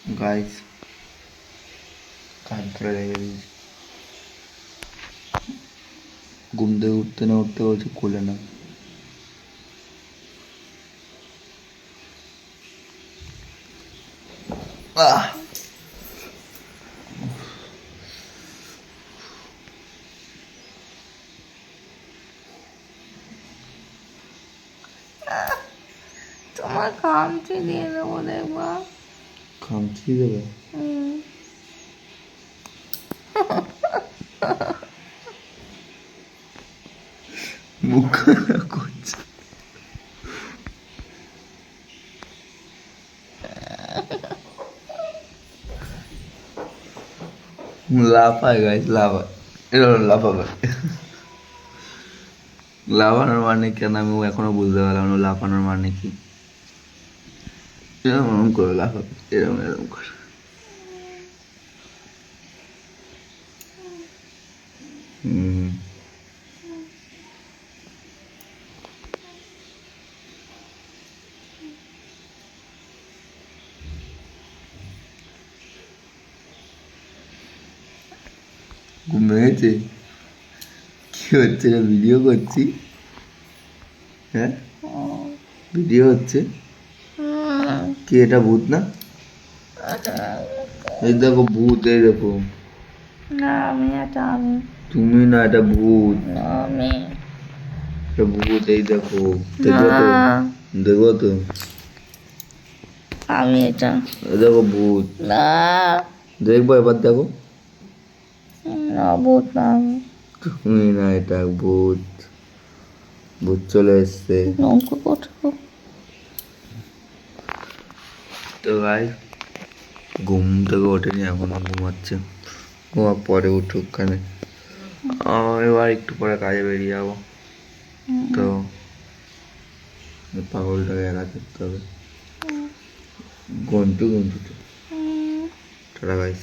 Guys কান ধরে রেখে দিয়েছি। ঘুম থেকে উঠতে না উঠতে বলছে কোলে না। তোমার খামচি দিয়ে দেবো দেখবা। খামচি দেবে? মুখ করছে। লাফায় গাইস, লাফায়। এরকম লাফাবে। লাফানোর মানে কেন আমি এখনো বুঝতে পারলাম না লাফানোর মানে কি। এরকম এরকম করে লাফাবে, এরকম এরকম করে। ঘুম ভেঙেছে? কি হচ্ছে রে, ভিডিও করছি? হ্যাঁ ভিডিও হচ্ছে। কি এটা ভূত না? এই দেখো ভূত, এই দেখো। না এটা আমি। তুমি না, এটা ভূত। না আমি। এটা ভূত, এই দেখো। দেখো তো, দেখো তো। আমি এটা। এই দেখো ভূত। না দেখবো এবার, দেখো। না ভূত না আমি। তুমি না, এটা ভূত। ভূত চলে এসছে। অঙ্ক করবো। তো ভাই ঘুম থেকে ওঠেনি, এখনো ঘুমাচ্ছে। ঘুমার পরে উঠুক খানে। এবার একটু পরে কাজে বেরিয়ে যাবো। তো পাগলটাকে একা থাকতে হবে। ঘন্টু ঘন্টু। Tata guys.